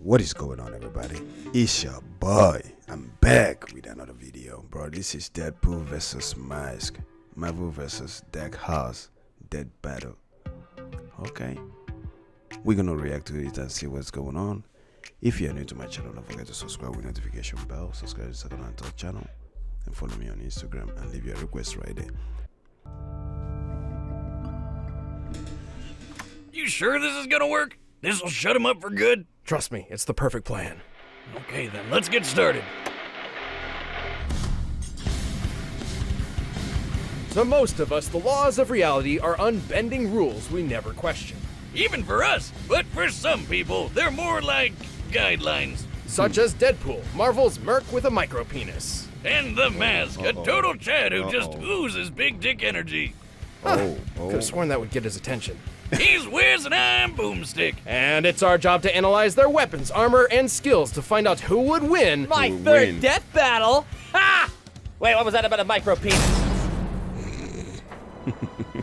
What is going on, everybody? It's your boy. I'm back with another video. Bro, this is Deadpool versus Mask. Marvel versus Dark Horse. Dead Battle. Okay. We're gonna react to it and see what's going on. If you're new to my channel, don't forget to subscribe with notification bell, subscribe to the second and third channel, and follow me on Instagram and leave your request right there. You sure this is gonna work? This'll shut him up for good? Trust me, it's the perfect plan. Okay then, let's get started. To most of us, the laws of reality are unbending rules we never question. Even for us, but for some people, they're more like guidelines. Such as Deadpool, Marvel's merc with a micropenis. And the Mask, a total Chad who just oozes big dick energy. Could have sworn that would get his attention. He's Wiz and I'm Boomstick. And it's our job to analyze their weapons, armor, and skills to find out who would win. My third death battle? Ha! Wait, what was that about a micropenis?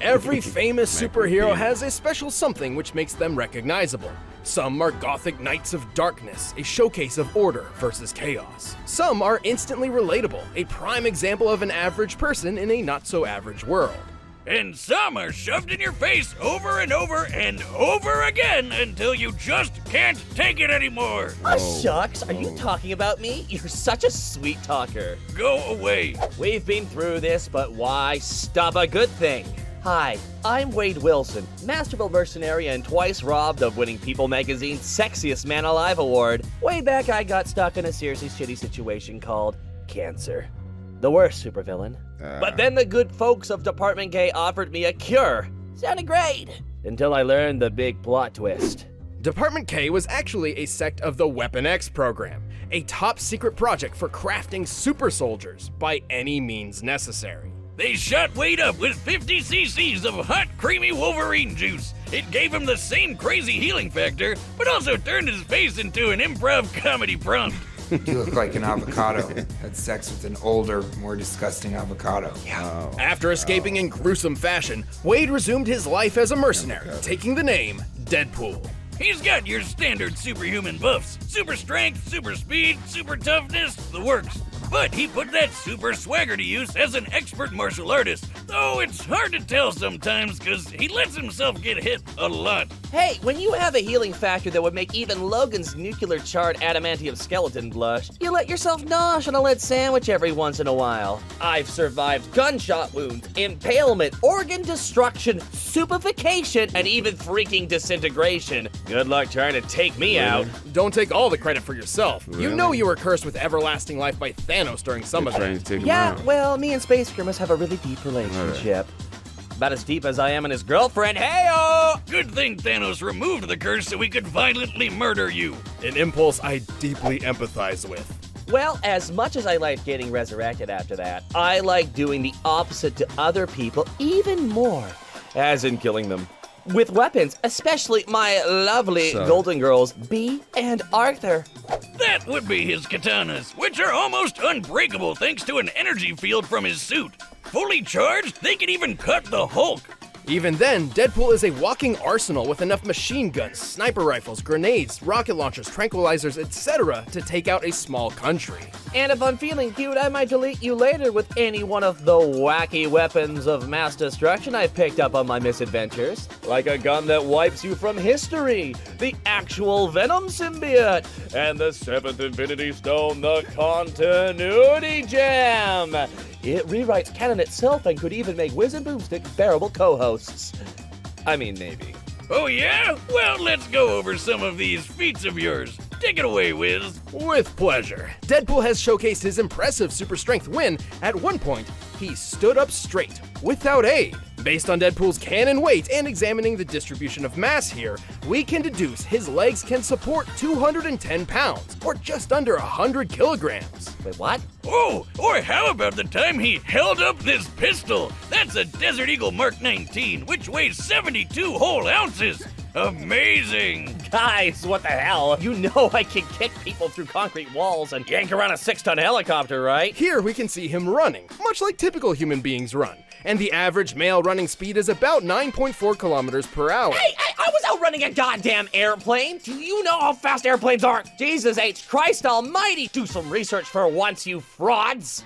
Every famous superhero has a special something which makes them recognizable. Some are gothic knights of darkness, a showcase of order versus chaos. Some are instantly relatable, a prime example of an average person in a not-so-average world. And some are shoved in your face over and over and over again until you just can't take it anymore. Oh, shucks, are you talking about me? You're such a sweet talker. Go away. We've been through this, but why stop a good thing? Hi, I'm Wade Wilson, masterful mercenary and twice robbed of winning People Magazine's Sexiest Man Alive award. Way back, I got stuck in a seriously shitty situation called cancer. The worst supervillain. But then the good folks of Department K offered me a cure. Sounded great. Until I learned the big plot twist. Department K was actually a sect of the Weapon X program, a top secret project for crafting super soldiers by any means necessary. They shot Wade up with 50 cc's of hot, creamy Wolverine juice. It gave him the same crazy healing factor, but also turned his face into an improv comedy prompt. You look like an avocado. Had sex with an older, more disgusting avocado. Yeah. After escaping in gruesome fashion, Wade resumed his life as a mercenary, taking the name Deadpool. He's got your standard superhuman buffs. Super strength, super speed, super toughness, the works. But he put that super swagger to use as an expert martial artist. Though it's hard to tell sometimes because he lets himself get hit a lot. Hey, when you have a healing factor that would make even Logan's nuclear-charred adamantium skeleton blush, you let yourself nosh on a lead sandwich every once in a while. I've survived gunshot wounds, impalement, organ destruction, stupefaction, and even freaking disintegration. Good luck trying to take me out. Don't take all the credit for yourself. You know you were cursed with everlasting life by Thanos during some of it. Yeah, well, me and Space Grimace have a really deep relationship. About as deep as I am and his girlfriend. Hey-oh! Good thing Thanos removed the curse so he could violently murder you. An impulse I deeply empathize with. Well, as much as I like getting resurrected after that, I like doing the opposite to other people even more. As in killing them. With weapons, especially my lovely Golden Girls, Bee and Arthur. That would be his katanas, which are almost unbreakable thanks to an energy field from his suit. Fully charged, they can even cut the Hulk. Even then, Deadpool is a walking arsenal with enough machine guns, sniper rifles, grenades, rocket launchers, tranquilizers, etc. to take out a small country. And if I'm feeling cute, I might delete you later with any one of the wacky weapons of mass destruction I've picked up on my misadventures. Like a gun that wipes you from history, the actual Venom symbiote, and the 7th Infinity Stone, the Continuity Gem. It rewrites canon itself and could even make Wiz and Boomstick bearable co-hosts. I mean, maybe. Oh yeah? Well, let's go over some of these feats of yours. Take it away, Wiz. With pleasure. Deadpool has showcased his impressive super strength when, at one point, he stood up straight, without aid. Based on Deadpool's cannon weight and examining the distribution of mass here, we can deduce his legs can support 210 pounds, or just under 100 kilograms. Wait, what? Oh, or how about the time he held up this pistol? That's a Desert Eagle Mark 19, which weighs 72 whole ounces. Amazing! Guys, what the hell? You know I can kick people through concrete walls and yank around a 6-ton helicopter, right? Here we can see him running, much like typical human beings run, and the average male running speed is about 9.4 kilometers per hour. Hey, I was outrunning a goddamn airplane. Do you know how fast airplanes are? Jesus H. Christ almighty. Do some research for once, you frauds.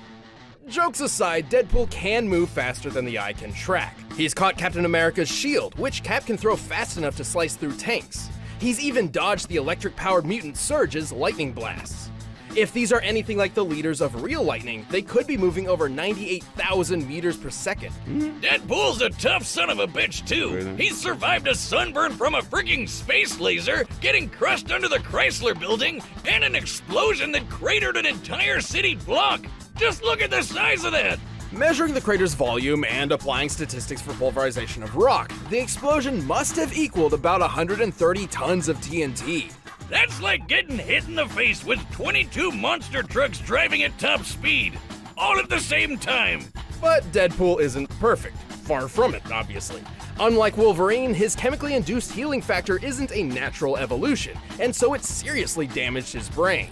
Jokes aside, Deadpool can move faster than the eye can track. He's caught Captain America's shield, which Cap can throw fast enough to slice through tanks. He's even dodged the electric-powered mutant Surge's lightning blasts. If these are anything like the leaders of real lightning, they could be moving over 98,000 meters per second. Deadpool's a tough son of a bitch, too. He's survived a sunburn from a freaking space laser, getting crushed under the Chrysler building, and an explosion that cratered an entire city block. Just look at the size of that! Measuring the crater's volume and applying statistics for pulverization of rock, the explosion must have equaled about 130 tons of TNT. That's like getting hit in the face with 22 monster trucks driving at top speed, all at the same time. But Deadpool isn't perfect. Far from it, obviously. Unlike Wolverine, his chemically induced healing factor isn't a natural evolution, and so it seriously damaged his brain.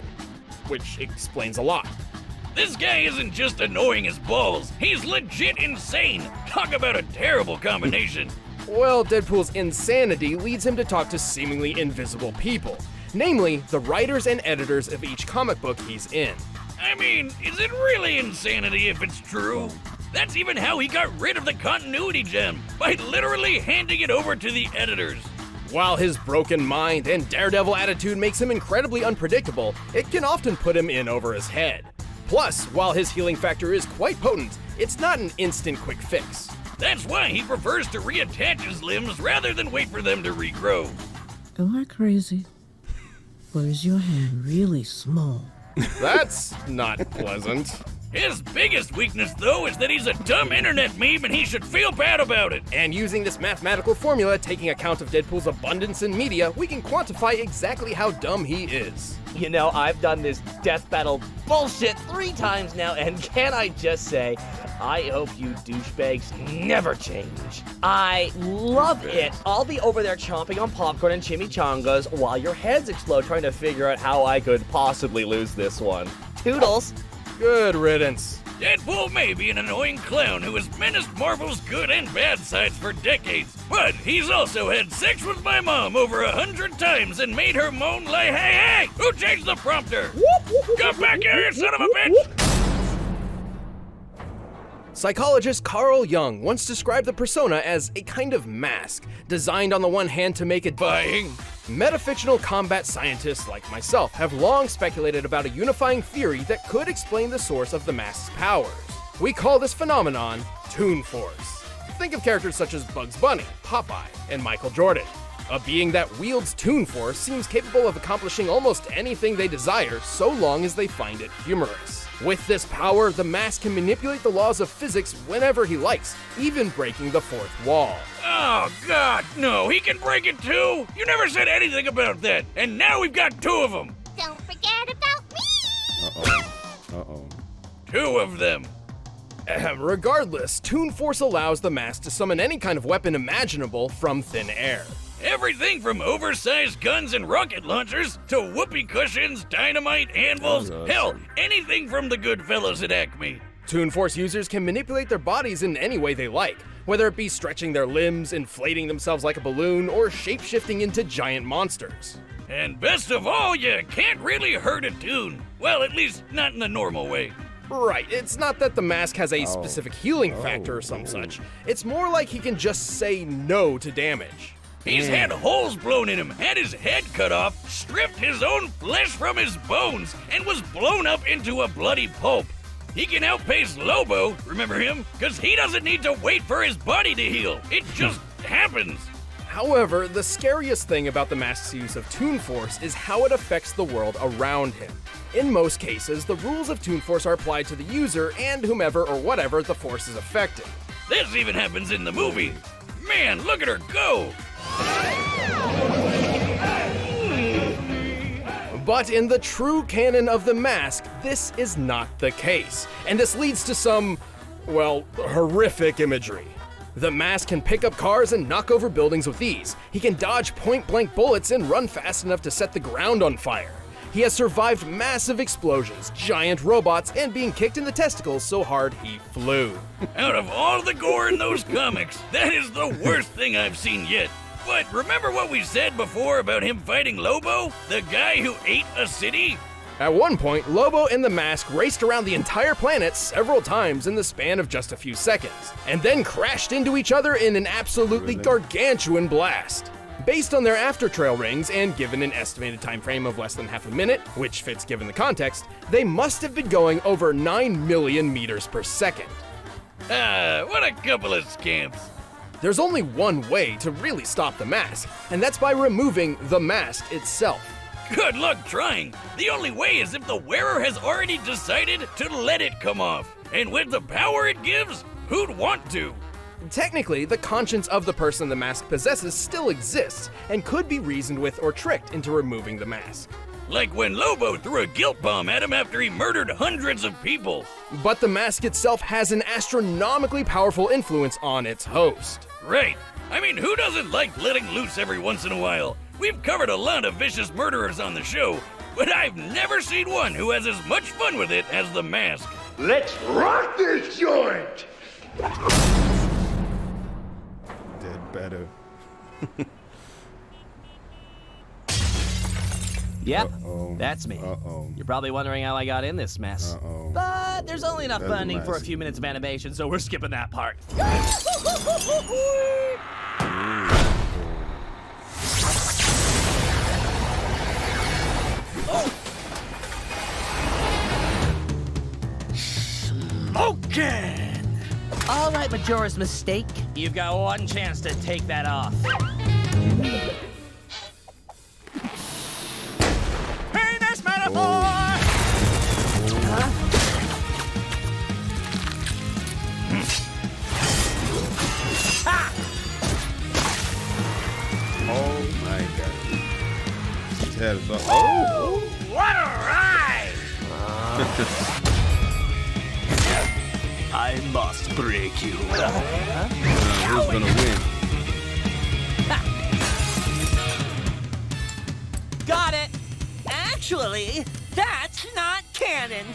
Which explains a lot. This guy isn't just annoying as balls, he's legit insane. Talk about a terrible combination. Well, Deadpool's insanity leads him to talk to seemingly invisible people. Namely, the writers and editors of each comic book he's in. I mean, is it really insanity if it's true? That's even how he got rid of the continuity gem, by literally handing it over to the editors. While his broken mind and daredevil attitude makes him incredibly unpredictable, it can often put him in over his head. Plus, while his healing factor is quite potent, it's not an instant quick fix. That's why he prefers to reattach his limbs rather than wait for them to regrow. Am I crazy? Or is your hand really small? That's not pleasant. His biggest weakness, though, is that he's a dumb internet meme and he should feel bad about it. And using this mathematical formula, taking account of Deadpool's abundance in media, we can quantify exactly how dumb he is. You know, I've done this death battle bullshit 3 times now, and can I just say, I hope you douchebags never change. I love it. I'll be over there chomping on popcorn and chimichangas while your heads explode trying to figure out how I could possibly lose this one. Toodles. Good riddance. Deadpool may be an annoying clown who has menaced Marvel's good and bad sides for decades, but he's also had sex with my mom over 100 times and made her moan like, hey, hey, who changed the prompter? Come back here, you son of a bitch! Psychologist Carl Jung once described the persona as a kind of mask, designed on the one hand to make it Buying. Metafictional combat scientists like myself have long speculated about a unifying theory that could explain the source of the mask's powers. We call this phenomenon Toon Force. Think of characters such as Bugs Bunny, Popeye, and Michael Jordan. A being that wields Toon Force seems capable of accomplishing almost anything they desire so long as they find it humorous. With this power, the mask can manipulate the laws of physics whenever he likes, even breaking the fourth wall. Oh, God, no, he can break it too? You never said anything about that, and now we've got 2 of them. Don't forget about me! Uh-oh. 2 of them. Regardless, Toon Force allows the mask to summon any kind of weapon imaginable from thin air. Everything from oversized guns and rocket launchers to whoopee cushions, dynamite, anvils, hell, anything from the good fellas at Acme. Toon Force users can manipulate their bodies in any way they like, whether it be stretching their limbs, inflating themselves like a balloon, or shape-shifting into giant monsters. And best of all, you can't really hurt a Toon. Well, at least not in the normal way. Right, it's not that the mask has a specific healing factor or some such. It's more like he can just say no to damage. He's had holes blown in him, had his head cut off, stripped his own flesh from his bones, and was blown up into a bloody pulp. He can outpace Lobo, remember him? Because he doesn't need to wait for his body to heal. It just happens. However, the scariest thing about the mask's use of Toon Force is how it affects the world around him. In most cases, the rules of Toon Force are applied to the user and whomever or whatever the force is affecting. This even happens in the movie. Man, look at her go! But in the true canon of the mask, this is not the case. And this leads to some, well, horrific imagery. The mask can pick up cars and knock over buildings with ease. He can dodge point-blank bullets and run fast enough to set the ground on fire. He has survived massive explosions, giant robots, and being kicked in the testicles so hard he flew. Out of all the gore in those comics, that is the worst thing I've seen yet. But remember what we said before about him fighting Lobo? The guy who ate a city? At one point, Lobo and the Mask raced around the entire planet several times in the span of just a few seconds, and then crashed into each other in an absolutely gargantuan blast. Based on their after-trail rings and given an estimated time frame of less than half a minute, which fits given the context, they must have been going over 9 million meters per second. Ah, what a couple of scamps. There's only one way to really stop the Mask, and that's by removing the mask itself. Good luck trying. The only way is if the wearer has already decided to let it come off. And with the power it gives, who'd want to? Technically, the conscience of the person the mask possesses still exists and could be reasoned with or tricked into removing the mask. Like when Lobo threw a guilt bomb at him after he murdered hundreds of people. But the mask itself has an astronomically powerful influence on its host. Right. I mean, who doesn't like letting loose every once in a while? We've covered a lot of vicious murderers on the show, but I've never seen one who has as much fun with it as the Mask. Let's rock this joint! Dead better. Yep, Uh-oh. that's me. Uh-oh. You're probably wondering how I got in this mess. Uh-oh. But there's only enough There's the funding for a mask. few minutes of animation, so we're skipping that part. Okay! All right, Majora's Mistake. You've got one chance to take that off. Penis metaphor! Oh my god. His head is up. Oh! What a ride! I must break you. Who's gonna win? Got it! Actually, that's not canon.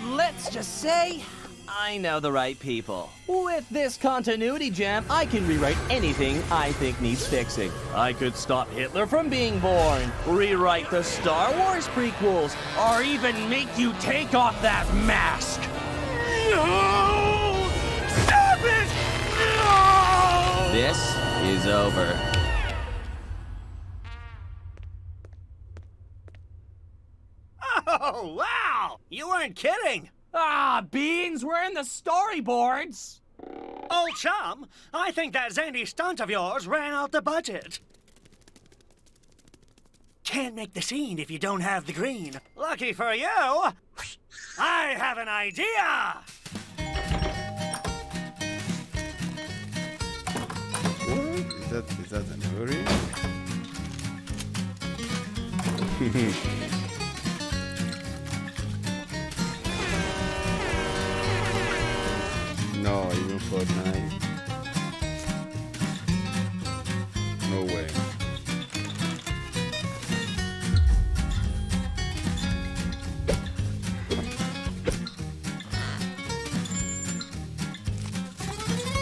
Let's just say I know the right people. With this continuity gem, I can rewrite anything I think needs fixing. I could stop Hitler from being born, rewrite the Star Wars prequels, or even make you take off that mask. No! Stop it! No! This is over. Oh, wow! You weren't kidding! Ah, Beans, we're in the storyboards. Old chum, I think that zany stunt of yours ran out the budget. Can't make the scene if you don't have the green. Lucky for you, I have an idea! What? Is that an hurry? No, even Fortnite. No way.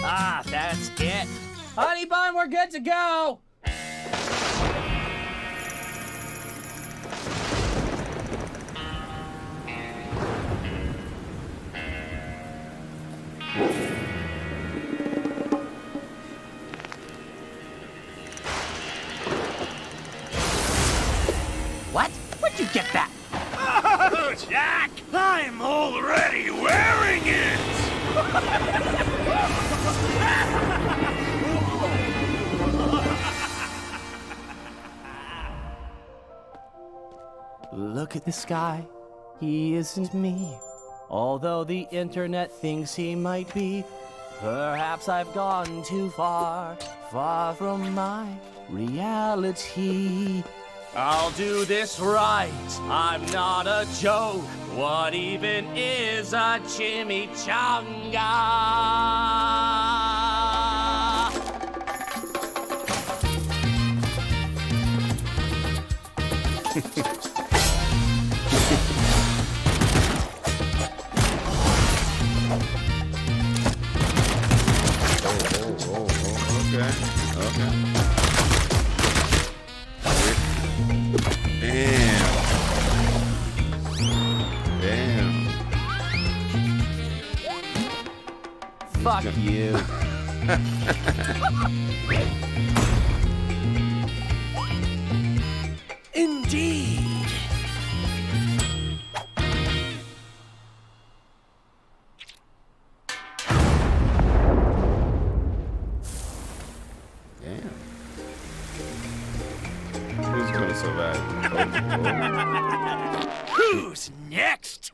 Ah, that's it. Honey bun, we're good to go. What? Where'd you get that? Oh, Jack! I'm already wearing it! Look at the sky. He isn't me. Although the internet thinks he might be. Perhaps I've gone too far, far from my reality. I'll do this right. I'm not a joke. What even is a chimichanga? Okay. Fuck you. Indeed. Damn. Who's gonna survive? Who's next?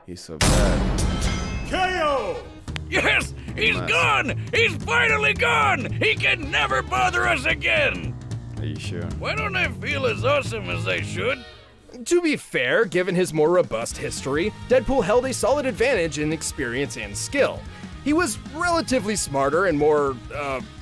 He survived. KO! Yes, he's Nice. gone! He's finally gone! He can never bother us again! Are you sure? Why don't I feel as awesome as I should? To be fair, given his more robust history, Deadpool held a solid advantage in experience and skill. He was relatively smarter and more,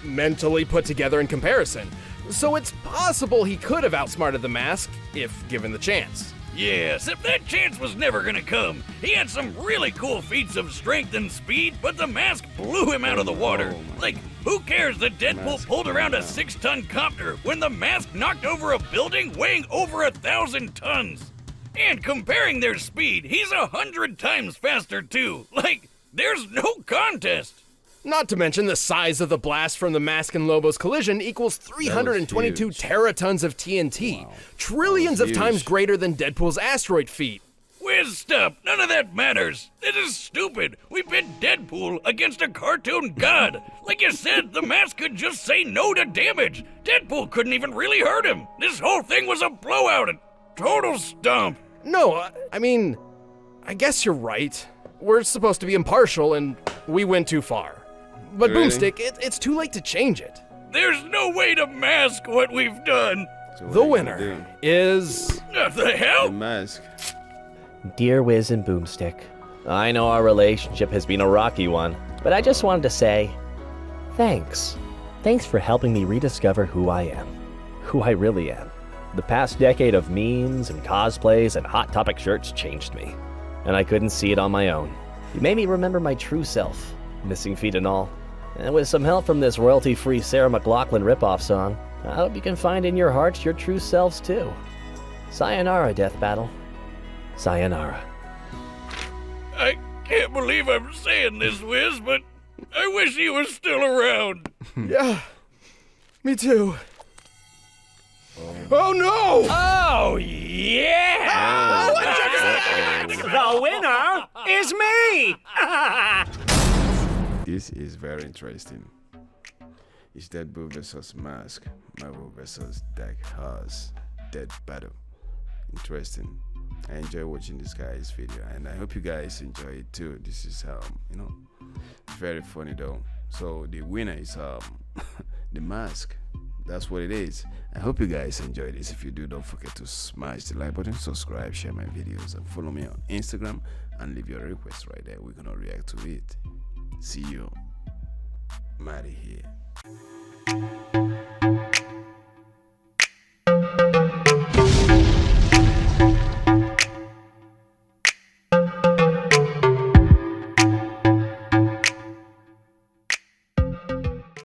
mentally put together in comparison, so it's possible he could have outsmarted the Mask if given the chance. Yes, if that chance was never gonna come. He had some really cool feats of strength and speed, but the Mask blew him out of the water. Like, who cares that Deadpool Mask pulled around a blew him out. 6-ton copter when the Mask knocked over a building weighing over 1,000 tons? And comparing their speed, he's 100 times faster too. Like, there's no contest. Not to mention the size of the blast from the Mask and Lobo's collision equals 322 huge. teratons of TNT, trillions That was of times huge. greater than Deadpool's asteroid feat. Whiz stop, none of that matters. This is stupid. We pit Deadpool against a cartoon god. Like you said, the Mask could just say no to damage. Deadpool couldn't even really hurt him. This whole thing was a blowout, a total stomp. No, I mean, I guess you're right. We're supposed to be impartial, and we went too far. But Really? Boomstick, it's too late to change it. There's no way to mask what we've done. So what The are you gonna winner is... What the do? hell? The Mask. Dear Wiz and Boomstick, I know our relationship has been a rocky one, but I just wanted to say thanks. Thanks for helping me rediscover who I am, who I really am. The past decade of memes and cosplays and Hot Topic shirts changed me, and I couldn't see it on my own. You made me remember my true self, missing feet and all. And with some help from this royalty-free Sarah McLachlan ripoff song, I hope you can find in your hearts your true selves too. Sayonara, Death Battle. Sayonara. I can't believe I'm saying this, Wiz, but I wish he was still around. Yeah, me too. Oh no! Oh, yeah! The winner is me! This is very interesting. It's Deadpool versus Mask, Marvel versus Dark Horse, Dead Battle. Interesting. I enjoy watching this guy's video, and I hope you guys enjoy it too. This is very funny though. So the winner is the Mask. That's what it is. I hope you guys enjoy this. If you do, don't forget to smash the like button, subscribe, share my videos, and follow me on Instagram and leave your request right there. We're gonna react to it. See you. I'm outta here.